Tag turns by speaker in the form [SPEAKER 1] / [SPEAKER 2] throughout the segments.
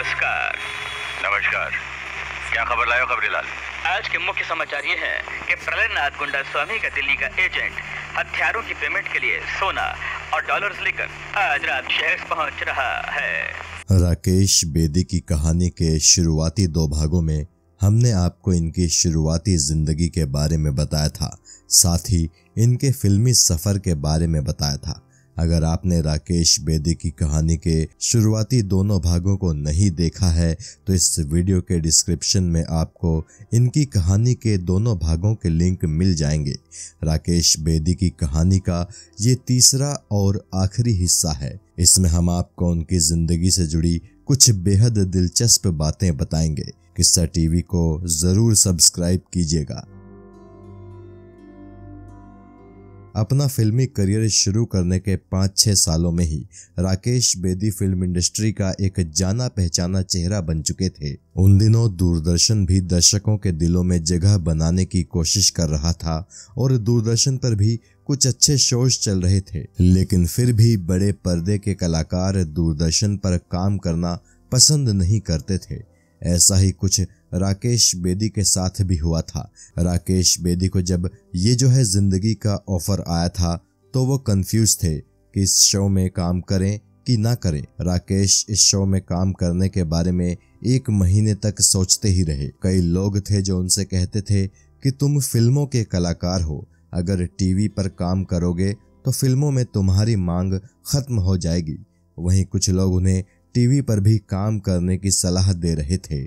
[SPEAKER 1] नमस्कार।
[SPEAKER 2] नमस्कार। क्या खबर लाए हो खबरीलाल?
[SPEAKER 1] आज के मुख्य समाचार ये हैं कि प्रलयनाथ गुंडा स्वामी का दिल्ली का एजेंट हथियारों की पेमेंट के लिए सोना और डॉलर्स लेकर आज रात शहर पहुंच रहा है।
[SPEAKER 3] राकेश बेदी की कहानी के शुरुआती 2 भागों में हमने आपको इनकी शुरुआती जिंदगी के बारे में बताया था, साथ ही इनके फिल्मी सफर के बारे में बताया था। अगर आपने राकेश बेदी की कहानी के शुरुआती दोनों भागों को नहीं देखा है तो इस वीडियो के डिस्क्रिप्शन में आपको इनकी कहानी के दोनों भागों के लिंक मिल जाएंगे। राकेश बेदी की कहानी का ये तीसरा और आखिरी हिस्सा है। इसमें हम आपको उनकी जिंदगी से जुड़ी कुछ बेहद दिलचस्प बातें बताएंगे। किस्सा टीवी को जरूर सब्सक्राइब कीजिएगा। अपना फिल्मी करियर शुरू करने के 5-6 सालों में ही राकेश बेदी फिल्म इंडस्ट्री का एक जाना पहचाना चेहरा बन चुके थे। उन दिनों दूरदर्शन भी दर्शकों के दिलों में जगह बनाने की कोशिश कर रहा था और दूरदर्शन पर भी कुछ अच्छे शोज चल रहे थे, लेकिन फिर भी बड़े पर्दे के कलाकार दूरदर्शन पर काम करना पसंद नहीं करते थे। ऐसा ही कुछ राकेश बेदी के साथ भी हुआ था। राकेश बेदी को जब ये जिंदगी का ऑफर आया था तो वो कंफ्यूज थे कि इस शो में काम करें कि ना करें। राकेश इस शो में काम करने के बारे में 1 महीने तक सोचते ही रहे। कई लोग थे जो उनसे कहते थे कि तुम फिल्मों के कलाकार हो, अगर टीवी पर काम करोगे तो फिल्मों में तुम्हारी मांग खत्म हो जाएगी। वहीं कुछ लोग उन्हें टीवी पर भी काम करने की सलाह दे रहे थे।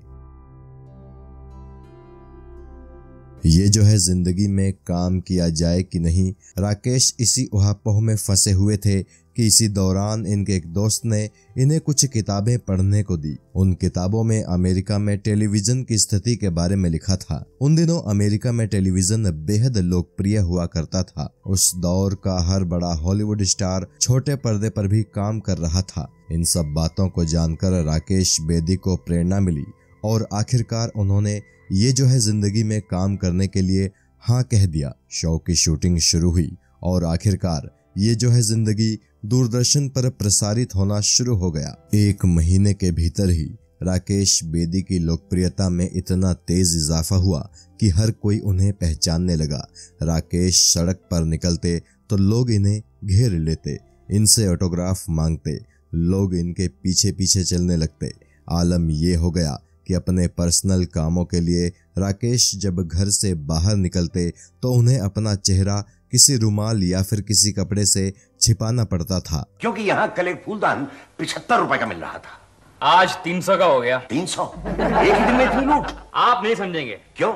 [SPEAKER 3] ये जिंदगी में काम किया जाए कि नहीं, राकेश इसी उहापोह में फंसे हुए थे कि इसी दौरान इनके एक दोस्त ने इन्हें कुछ किताबें पढ़ने को दी। उन किताबों में अमेरिका में टेलीविजन की स्थिति के बारे में लिखा था। उन दिनों अमेरिका में टेलीविजन बेहद लोकप्रिय हुआ करता था। उस दौर का हर बड़ा हॉलीवुड स्टार छोटे पर्दे पर भी काम कर रहा था। इन सब बातों को जानकर राकेश बेदी को प्रेरणा मिली और आखिरकार उन्होंने ये जिंदगी में काम करने के लिए हाँ कह दिया। शो की शूटिंग शुरू हुई और आखिरकार ये जिंदगी दूरदर्शन पर प्रसारित होना शुरू हो गया। 1 महीने के भीतर ही राकेश बेदी की लोकप्रियता में इतना तेज इजाफा हुआ कि हर कोई उन्हें पहचानने लगा। राकेश सड़क पर निकलते तो लोग इन्हें घेर लेते, इनसे ऑटोग्राफ मांगते, लोग इनके पीछे पीछे चलने लगते। आलम ये हो गया कि अपने पर्सनल कामों के लिए राकेश जब घर से बाहर निकलते तो उन्हें अपना चेहरा किसी रुमाल या फिर किसी कपड़े से छिपाना पड़ता था,
[SPEAKER 4] क्योंकि यहाँ कल एक फूलदान 75 रुपए का मिल रहा था।
[SPEAKER 5] आज 300 का हो गया।
[SPEAKER 4] 300? एक ही दिन में इतनी लूट?
[SPEAKER 5] आप नहीं समझेंगे।
[SPEAKER 4] क्यों?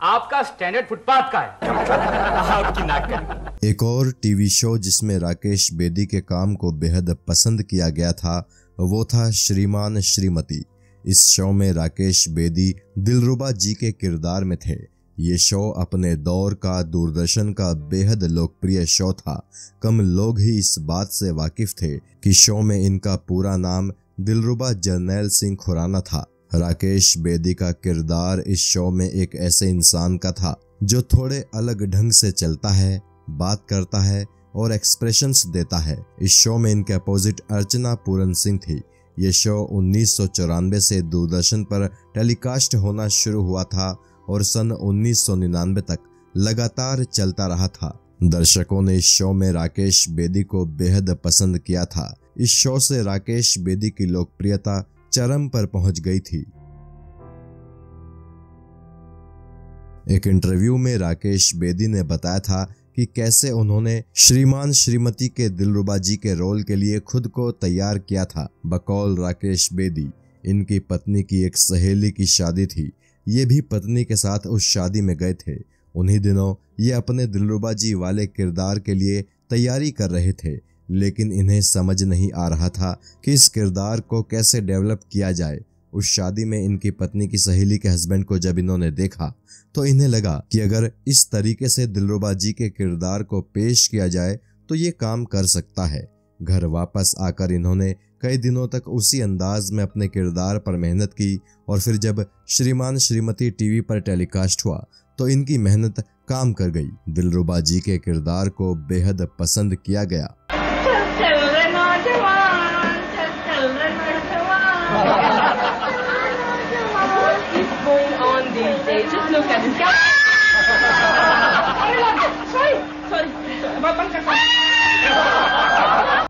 [SPEAKER 5] आपका स्टैंडर्ड फुटपाथ का है। आपकी नाक का।
[SPEAKER 3] एक और टीवी शो जिसमें राकेश बेदी के काम को बेहद पसंद किया गया था वो था श्रीमान श्रीमती। इस शो में राकेश बेदी दिलरुबा जी के किरदार में थे। ये शो अपने दौर का दूरदर्शन का बेहद लोकप्रिय शो था। कम लोग ही इस बात से वाकिफ थे कि शो में इनका पूरा नाम दिलरुबा जरनैल सिंह खुराना था। राकेश बेदी का किरदार इस शो में एक ऐसे इंसान का था जो थोड़े अलग ढंग से चलता है, बात करता है और एक्सप्रेशंस देता है। इस शो में इनके अपोजिट अर्चना पूरन सिंह थी। ये शो 1994 से दूरदर्शन पर टेलीकास्ट होना शुरू हुआ था और सन 1999 तक लगातार चलता रहा था। दर्शकों ने इस शो में राकेश बेदी को बेहद पसंद किया था। इस शो से राकेश बेदी की लोकप्रियता चरम पर पहुंच गई थी। एक इंटरव्यू में राकेश बेदी ने बताया था कि कैसे उन्होंने श्रीमान श्रीमती के दिलरुबा जी के रोल के लिए खुद को तैयार किया था। बकौल राकेश बेदी, इनकी पत्नी की एक सहेली की शादी थी। ये भी पत्नी के साथ उस शादी में गए थे। उन्हीं दिनों ये अपने दिलरुबा जी वाले किरदार के लिए तैयारी कर रहे थे, लेकिन इन्हें समझ नहीं आ रहा था कि इस किरदार को कैसे डेवलप किया जाए। उस शादी में इनकी पत्नी की सहेली के हस्बैंड को जब इन्होंने देखा तो इन्हें लगा कि अगर इस तरीके से दिलरुबा जी के किरदार को पेश किया जाए तो ये काम कर सकता है। घर वापस आकर इन्होंने कई दिनों तक उसी अंदाज में अपने किरदार पर मेहनत की और फिर जब श्रीमान श्रीमती टीवी पर टेलीकास्ट हुआ तो इनकी मेहनत काम कर गई। दिलरुबा जी के किरदार को बेहद पसंद किया गया।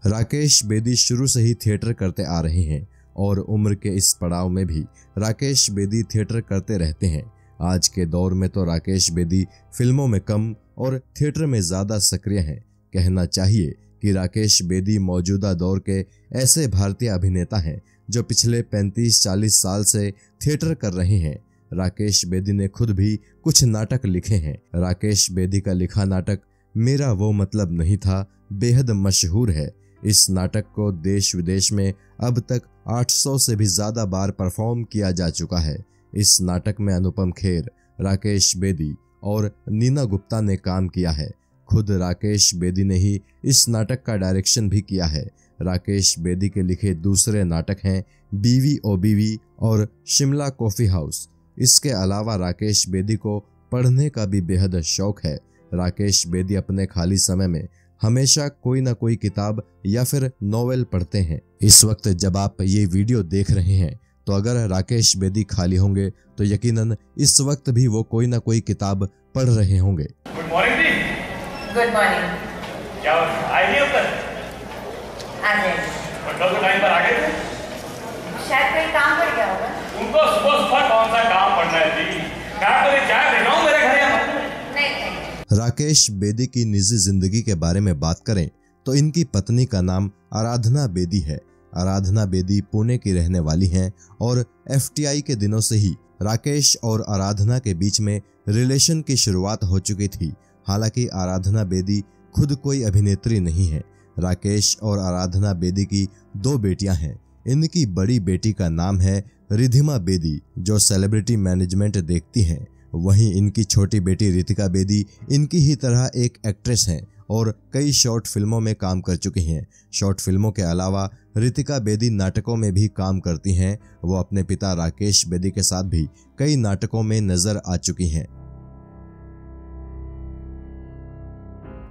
[SPEAKER 3] राकेश बेदी शुरू से ही थिएटर करते आ रहे हैं और उम्र के इस पड़ाव में भी राकेश बेदी थिएटर करते रहते हैं। आज के दौर में तो राकेश बेदी फिल्मों में कम और थिएटर में ज्यादा सक्रिय हैं। कहना चाहिए कि राकेश बेदी मौजूदा दौर के ऐसे भारतीय अभिनेता हैं जो पिछले 35-40 साल से थिएटर कर रहे हैं। राकेश बेदी ने खुद भी कुछ नाटक लिखे हैं। राकेश बेदी का लिखा नाटक मेरा वो मतलब नहीं था बेहद मशहूर है। इस नाटक को देश विदेश में अब तक 800 से भी ज्यादा बार परफॉर्म किया जा चुका है। इस नाटक में अनुपम खेर, राकेश बेदी और नीना गुप्ता ने काम किया है। खुद राकेश बेदी ने ही इस नाटक का डायरेक्शन भी किया है। राकेश बेदी के लिखे दूसरे नाटक हैं बीवी ओ बीवी और शिमला कॉफी हाउस। इसके अलावा राकेश बेदी को पढ़ने का भी बेहद शौक है। राकेश बेदी अपने खाली समय में हमेशा कोई ना कोई किताब या फिर नॉवेल पढ़ते हैं। इस वक्त जब आप ये वीडियो देख रहे हैं तो अगर राकेश बेदी खाली होंगे तो यकीनन इस वक्त भी वो कोई ना कोई किताब पढ़ रहे होंगे।
[SPEAKER 5] गुड मॉर्निंग दी।
[SPEAKER 6] Good morning.
[SPEAKER 5] क्या आई नहीं अब तक?
[SPEAKER 6] आ गए।
[SPEAKER 5] मतलब के टाइम पर आ गए थे?
[SPEAKER 6] शायद कोई काम पड़ गया होगा।
[SPEAKER 5] उनको सुबह सुबह कौन सा काम पड़ना है दी? क्या करें, चाय दे रहा हूँ मेरे घर यहाँ।
[SPEAKER 6] नहीं।
[SPEAKER 3] राकेश बेदी की निजी जिंदगी के बारे में बात करें तो इनकी पत्नी का नाम आराधना बेदी है। आराधना बेदी पुणे की रहने वाली हैं और FTI के दिनों से ही राकेश और आराधना के बीच में रिलेशन की शुरुआत हो चुकी थी। हालांकि आराधना बेदी खुद कोई अभिनेत्री नहीं है। राकेश और आराधना बेदी की 2 बेटियां हैं। इनकी बड़ी बेटी का नाम है रिधिमा बेदी जो सेलिब्रिटी मैनेजमेंट देखती हैं। वहीं इनकी छोटी बेटी रितिका बेदी इनकी ही तरह एक एक्ट्रेस हैं और कई शॉर्ट फिल्मों में काम कर चुकी हैं। शॉर्ट फिल्मों के अलावा रितिका बेदी नाटकों में भी काम करती हैं। वो अपने पिता राकेश बेदी के साथ भी कई नाटकों में नजर आ चुकी हैं।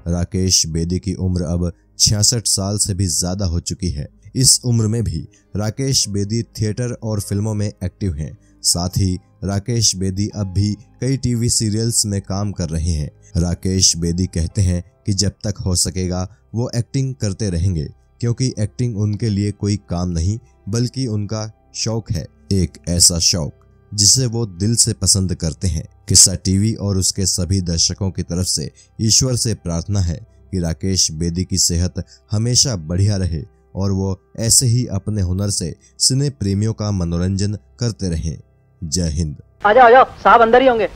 [SPEAKER 3] राकेश बेदी की उम्र अब 66 साल से भी ज्यादा हो चुकी है। इस उम्र में भी राकेश बेदी थिएटर और फिल्मों में एक्टिव हैं। साथ ही राकेश बेदी अब भी कई टीवी सीरियल्स में काम कर रहे हैं। राकेश बेदी कहते हैं कि जब तक हो सकेगा वो एक्टिंग करते रहेंगे, क्योंकि एक्टिंग उनके लिए कोई काम नहीं बल्कि उनका शौक है। एक ऐसा शौक जिसे वो दिल से पसंद करते हैं। किस्सा टीवी और उसके सभी दर्शकों की तरफ से ईश्वर से प्रार्थना है कि राकेश बेदी की सेहत हमेशा बढ़िया रहे और वो ऐसे ही अपने हुनर से सिने प्रेमियों का मनोरंजन करते रहें। जय हिंद।
[SPEAKER 7] आ जाओ साहब अंदर ही होंगे।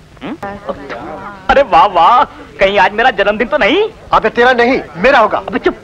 [SPEAKER 5] अरे वाह वाह, कहीं आज मेरा जन्मदिन तो नहीं?
[SPEAKER 4] अबे तेरा नहीं मेरा होगा।
[SPEAKER 7] अबे चुप।